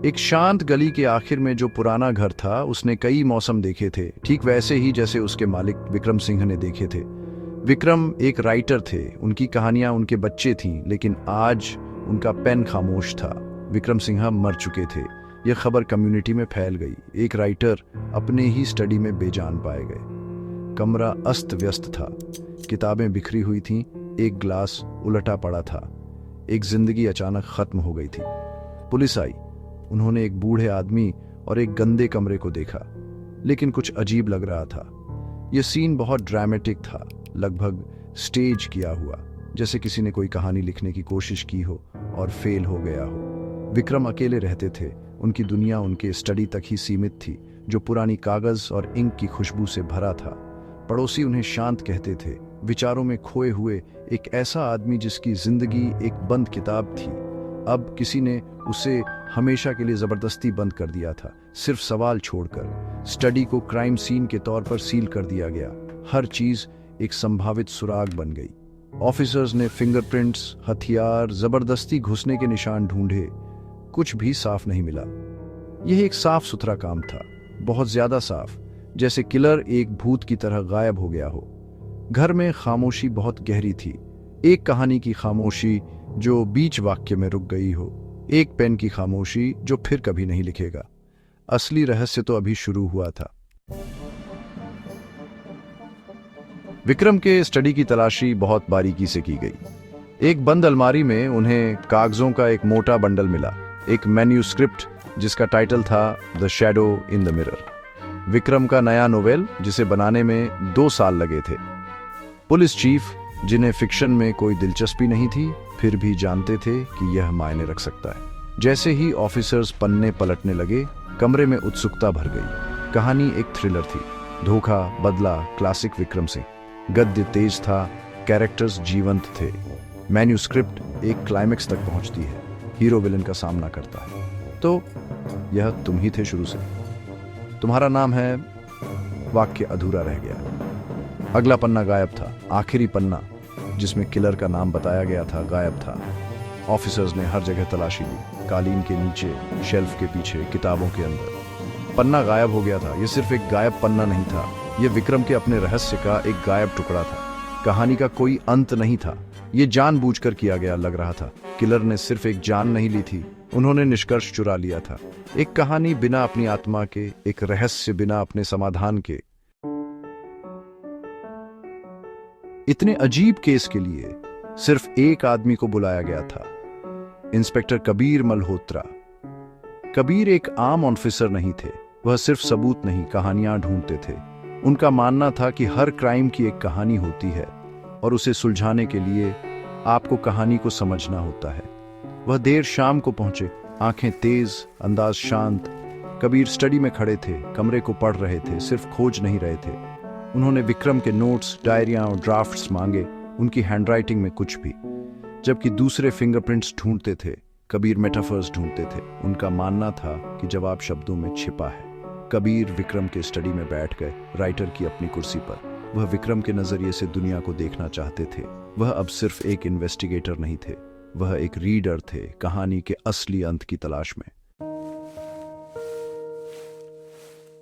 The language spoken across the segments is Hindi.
एक शांत गली के आखिर में जो पुराना घर था, उसने कई मौसम देखे थे, ठीक वैसे ही जैसे उसके मालिक विक्रम सिंह ने देखे थे। विक्रम एक राइटर थे, उनकी कहानियां उनके बच्चे थीं, लेकिन आज उनका पेन खामोश था। विक्रम सिंह मर चुके थे। यह खबर कम्युनिटी में फैल गई। एक राइटर अपने ही स्टडी में बेजान पाए गए। कमरा अस्त व्यस्त था, किताबें बिखरी हुई थीं, एक ग्लास उलटा पड़ा था। एक जिंदगी अचानक खत्म हो गई थी। पुलिस आई। उन्होंने एक बूढ़े आदमी और एक गंदे कमरे को देखा, लेकिन कुछ अजीब लग रहा था। यह सीन बहुत ड्रामेटिक था, लगभग स्टेज किया हुआ, जैसे किसी ने कोई कहानी लिखने की कोशिश की हो और फेल हो गया हो। विक्रम अकेले रहते थे। उनकी दुनिया उनके स्टडी तक ही सीमित थी, जो पुरानी कागज और इंक की खुशबू से भरा था। पड़ोसी उन्हें शांत कहते थे, विचारों में खोए हुए एक ऐसा आदमी जिसकी जिंदगी एक बंद किताब थी। अब किसी ने उसे हमेशा के लिए जबरदस्ती बंद कर दिया था, सिर्फ सवाल छोड़कर। स्टडी को क्राइम सीन के तौर पर सील कर दिया गया। हर चीज एक संभावित सुराग बन गई। ऑफिसर्स ने फिंगरप्रिंट्स, हथियार, जबरदस्ती घुसने के निशान ढूंढे। कुछ भी साफ नहीं मिला। यह एक साफ सुथरा काम था, बहुत ज्यादा साफ, जैसे किलर एक भूत की तरह गायब हो गया हो। घर में खामोशी बहुत गहरी थी। एक कहानी की खामोशी जो बीच वाक्य में रुक गई हो, एक पेन की खामोशी जो फिर कभी नहीं लिखेगा। असली रहस्य तो अभी शुरू हुआ था। विक्रम के स्टडी की तलाशी बहुत बारीकी से की गई। एक बंद अलमारी में उन्हें कागजों का एक मोटा बंडल मिला, एक मैन्यूस्क्रिप्ट जिसका टाइटल था the shadow in the mirror. Vikram का नया नोवेल, जिसे बनाने में 2 साल लगे थे। पुलिस चीफ, जिन्हें फिक्शन में कोई दिलचस्पी नहीं थी, फिर भी जानते थे कि यह मायने रख सकता है। जैसे ही ऑफिसर्स पन्ने पलटने लगे, कमरे में उत्सुकता भर गई। कहानी एक थ्रिलर थी। धोखा, बदला, क्लासिक विक्रम सिंह। गद्य तेज था, कैरेक्टर्स जीवंत थे। मैन्यूस्क्रिप्ट एक क्लाइमेक्स तक पहुंचती है, हीरो विलन का सामना करता है। तो यह तुम ही थे शुरू से। तुम्हारा नाम है। वाक्य अधूरा रह गया। अगला पन्ना गायब था। आखिरी पन्ना जिसमें किलर का नाम बताया गया था, गायब था। ऑफिसर्स ने हर जगह तलाशी ली, कालीन के नीचे, शेल्फ के पीछे, किताबों के अंदर। पन्ना गायब हो गया था। यह सिर्फ एक गायब पन्ना नहीं था, यह विक्रम के अपने रहस्य का एक गायब टुकड़ा था। कहानी का कोई अंत नहीं था। यह जानबूझकर किया गया लग रहा था। किलर ने सिर्फ एक जान नहीं ली थी, उन्होंने निष्कर्ष चुरा लिया था। एक कहानी बिना अपनी आत्मा के, एक रहस्य बिना अपने समाधान के। इतने अजीब केस के लिए सिर्फ एक आदमी को बुलाया गया था, इंस्पेक्टर कबीर मल्होत्रा। कबीर एक आम ऑफिसर नहीं थे। वह सिर्फ सबूत नहीं, कहानियां ढूंढते थे। उनका मानना था कि हर क्राइम की एक कहानी होती है और उसे सुलझाने के लिए आपको कहानी को समझना होता है। वह देर शाम को पहुंचे, आंखें तेज, अंदाज शांत। कबीर स्टडी में खड़े थे, कमरे को पढ़ रहे थे, सिर्फ खोज नहीं रहे थे। उन्होंने विक्रम के नोट्स, डायरियां और ड्राफ्ट्स मांगे, उनकी हैंडराइटिंग में कुछ भी। जबकि दूसरे फिंगरप्रिंट्स ढूंढते थे, कबीर मेटाफर्स ढूंढते थे। उनका मानना था कि जवाब शब्दों में छिपा है। कबीर विक्रम के स्टडी में बैठ गए, राइटर की अपनी कुर्सी पर। वह विक्रम के नजरिए से दुनिया को देखना चाहते थे। वह अब सिर्फ एक इन्वेस्टिगेटर नहीं थे, वह एक रीडर थे, कहानी के असली अंत की तलाश में।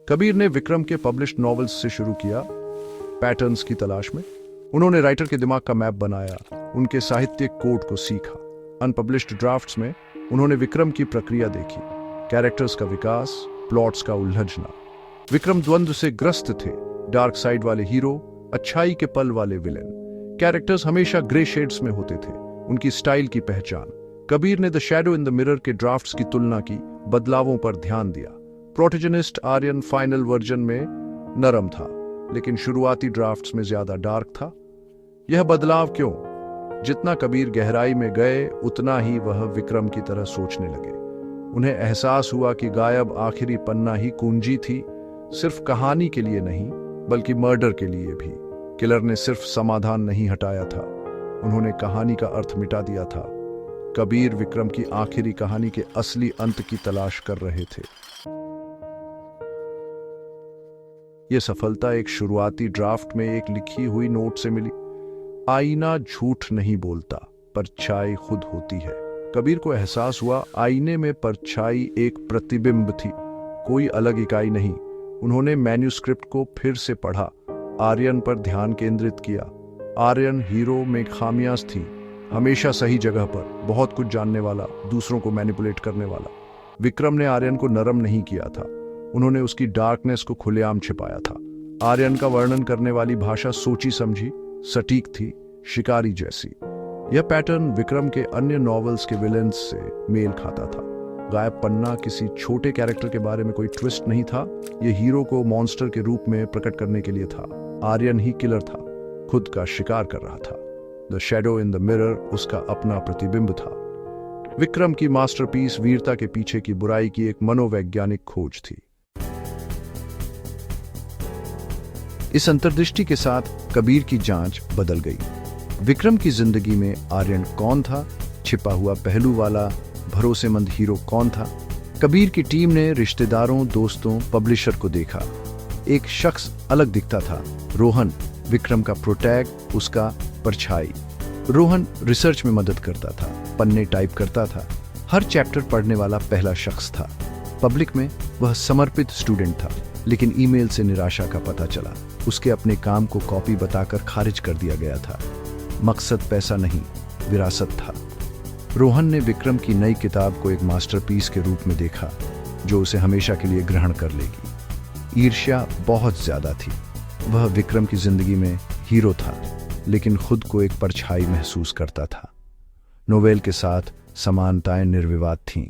कबीर ने विक्रम के पब्लिश्ड नॉवेल्स से शुरू किया, पैटर्न्स की तलाश में। उन्होंने राइटर के दिमाग का मैप बनाया, उनके साहित्यिक कोड को सीखा। अनपब्लिश्ड ड्राफ्ट्स में उन्होंने विक्रम की प्रक्रिया देखी, कैरेक्टर्स का विकास, प्लॉट्स का उलझना। विक्रम द्वंद्व से ग्रस्त थे, डार्क साइड वाले हीरो, अच्छाई के पल वाले विलेन। कैरेक्टर्स हमेशा ग्रे शेड्स में होते थे, उनकी स्टाइल की पहचान। कबीर ने the shadow in the mirror के ड्राफ्ट्स की तुलना की, बदलावों पर ध्यान दिया। प्रोटेगनिस्ट आर्यन फाइनल वर्जन में नरम था, लेकिन शुरुआती ड्राफ्ट्स में ज्यादा डार्क था। यह बदलाव क्यों? जितना कबीर गहराई में गए, उतना ही वह विक्रम की तरह सोचने लगे। उन्हें एहसास हुआ कि गायब आखिरी पन्ना ही कुंजी थी, सिर्फ कहानी के लिए नहीं, बल्कि मर्डर के लिए भी। किलर ने सिर्फ समाधान नहीं हटाया था, उन्होंने कहानी का अर्थ मिटा दिया था। कबीर विक्रम की आखिरी कहानी के असली अंत की तलाश कर रहे थे। यह सफलता एक शुरुआती ड्राफ्ट में एक लिखी हुई नोट से मिली। आईना झूठ नहीं बोलता, परछाई खुद होती है। कबीर को एहसास हुआ आईने में परछाई एक प्रतिबिंब थी, कोई अलग इकाई नहीं। उन्होंने मैन्यूस्क्रिप्ट को फिर से पढ़ा, आर्यन पर ध्यान केंद्रित किया। आर्यन हीरो में खामियां थी, हमेशा सही जगह पर, बहुत कुछ जानने वाला, दूसरों को मैनिपुलेट करने वाला। विक्रम ने आर्यन को नरम नहीं किया था, उन्होंने उसकी डार्कनेस को खुलेआम छिपाया था। आर्यन का वर्णन करने वाली भाषा सोची समझी, सटीक थी, शिकारी जैसी। यह पैटर्न विक्रम के अन्य नॉवेल्स के विलेंस से मेल खाता था। गायब पन्ना किसी छोटे कैरेक्टर के बारे में कोई ट्विस्ट नहीं था, यह हीरो को मॉन्स्टर के रूप में प्रकट करने के लिए था। आर्यन ही किलर था, खुद का शिकार कर रहा था। The shadow in the mirror उसका अपना प्रतिबिंब था। विक्रम की मास्टरपीस वीरता के पीछे की बुराई की एक मनोवैज्ञानिक खोज थी। इस अंतर्दृष्टि के साथ कबीर की जांच बदल गई। विक्रम की जिंदगी में आर्यन कौन था, छिपा हुआ पहलू वाला भरोसेमंद हीरो कौन था? कबीर की टीम ने रिश्तेदारों, दोस्तों, पब्लिशर को देखा। एक शख्स अलग दिखता था, रोहन, विक्रम का प्रोटैग, उसका परछाई। रोहन रिसर्च में मदद करता था, पन्ने टाइप करता था, हर चैप्टर पढ़ने वाला पहला शख्स था। पब्लिक में वह समर्पित स्टूडेंट था, लेकिन ईमेल से निराशा का पता चला। उसके अपने काम को कॉपी बताकर खारिज कर दिया गया था। मकसद पैसा नहीं, विरासत था। रोहन ने विक्रम की नई किताब को एक मास्टरपीस के रूप में देखा, जो उसे हमेशा के लिए ग्रहण कर लेगी। ईर्ष्या बहुत ज्यादा थी। वह विक्रम की जिंदगी में हीरो था, लेकिन खुद को एक परछाई महसूस करता था। नोवेल के साथ समानताएं निर्विवाद थीं।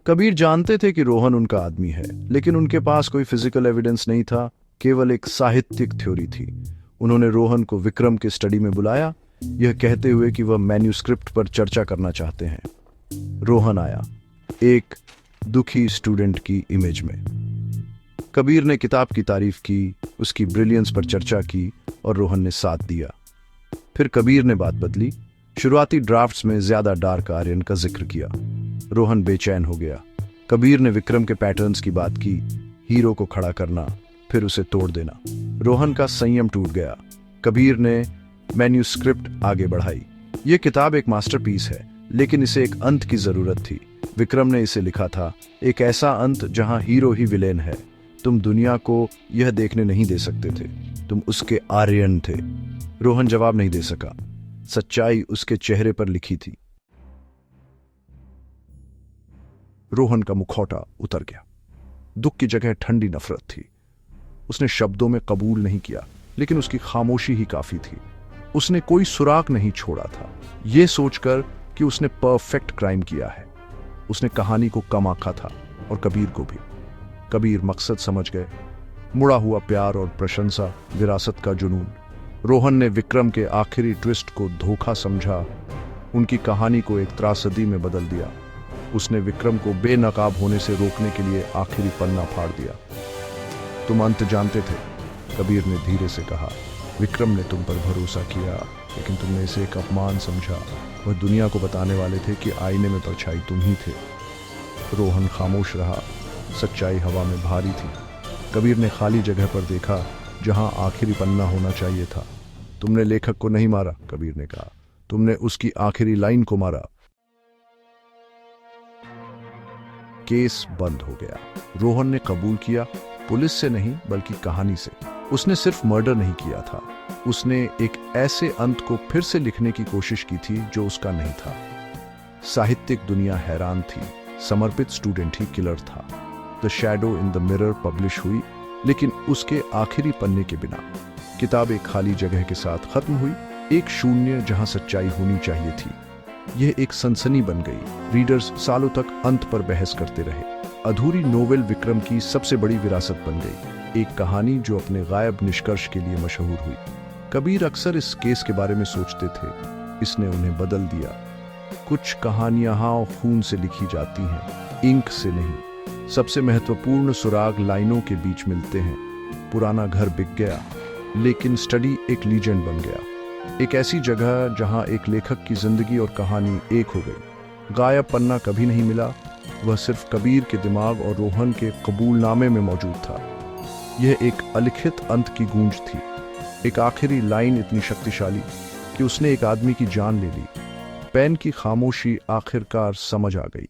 कबीर जानते थे कि रोहन उनका आदमी है, लेकिन उनके पास कोई फिजिकल एविडेंस नहीं था, केवल एक साहित्यिक थ्योरी थी। उन्होंने रोहन को विक्रम के स्टडी में बुलाया, यह कहते हुए कि वह मैन्यूस्क्रिप्ट पर चर्चा करना चाहते हैं। रोहन आया, एक दुखी स्टूडेंट की इमेज में। कबीर ने किताब की तारीफ की, उसकी ब्रिलियंस पर चर्चा की और रोहन ने साथ दिया। फिर कबीर ने बात बदली, शुरुआती ड्राफ्ट्स में ज्यादा डार्क आर्यन का जिक्र किया। रोहन बेचैन हो गया। कबीर ने विक्रम के पैटर्न्स की बात की, हीरो को खड़ा करना, फिर उसे तोड़ देना। रोहन का संयम टूट गया। कबीर ने मैन्यूस्क्रिप्ट आगे बढ़ाई। यह किताब एक मास्टरपीस है, लेकिन इसे एक अंत की जरूरत थी। विक्रम ने इसे लिखा था, एक ऐसा अंत जहां हीरो ही विलेन है। तुम दुनिया को यह देखने नहीं दे सकते थे, तुम उसके आर्यन थे। रोहन जवाब नहीं दे सका, सच्चाई उसके चेहरे पर लिखी थी। रोहन का मुखौटा उतर गया। दुख की जगह ठंडी नफरत थी। उसने शब्दों में कबूल नहीं किया, लेकिन उसकी खामोशी ही काफी थी। उसने कोई सुराग नहीं छोड़ा था, यह सोचकर कि उसने परफेक्ट क्राइम किया है। उसने कहानी को कम आंका था और कबीर को भी। कबीर मकसद समझ गए, मुड़ा हुआ प्यार और प्रशंसा, विरासत का जुनून। रोहन ने विक्रम के आखिरी ट्विस्ट को धोखा समझा, उनकी कहानी को एक त्रासदी में बदल दिया। उसने विक्रम को बेनकाब होने से रोकने के लिए आखिरी पन्ना फाड़ दिया। तुम अंत जानते थे, कबीर ने धीरे से कहा। विक्रम ने तुम पर भरोसा किया, लेकिन तुमने इसे एक अपमान समझा। वह दुनिया को बताने वाले थे कि आईने में परछाई तुम ही थे। रोहन खामोश रहा, सच्चाई हवा में भारी थी। कबीर ने खाली जगह पर देखा जहां आखिरी पन्ना होना चाहिए था। तुमने लेखक को नहीं मारा, कबीर ने कहा, तुमने उसकी आखिरी लाइन को मारा। केस बंद हो गया। रोहन ने कबूल किया, पुलिस से नहीं बल्कि कहानी से। उसने सिर्फ मर्डर नहीं किया था, उसने एक ऐसे अंत को फिर से लिखने की कोशिश की थी जो उसका नहीं था। साहित्यिक दुनिया हैरान थी, समर्पित स्टूडेंट ही किलर था। The shadow in the mirror publish हुई, लेकिन उसके आखिरी पन्ने के बिना। किताब एक खाली जगह के साथ खत्म हुई, एक शून्य जहां सच्चाई होनी चाहिए थी। यह एक सनसनी बन गई। रीडर्स सालों तक अंत पर बहस करते रहे। अधूरी नोवेल विक्रम की सबसे बड़ी विरासत बन गई, एक कहानी जो अपने गायब निष्कर्ष के लिए मशहूर हुई। कबीर अक्सर इस केस के बारे में सोचते थे, इसने उन्हें बदल दिया। कुछ कहानियां हाँ खून से लिखी जाती हैं, इंक से नहीं। सबसे महत्वपूर्ण सुराग लाइनों के बीच मिलते हैं। पुराना घर बिक गया, लेकिन स्टडी एक लीजेंड बन गया। एक ऐसी जगह जहां एक लेखक की जिंदगी और कहानी एक हो गई। गायब पन्ना कभी नहीं मिला, वह सिर्फ कबीर के दिमाग और रोहन के कबूलनामे में मौजूद था। यह एक अलिखित अंत की गूंज थी, एक आखिरी लाइन इतनी शक्तिशाली कि उसने एक आदमी की जान ले ली। पेन की खामोशी आखिरकार समझ आ गई।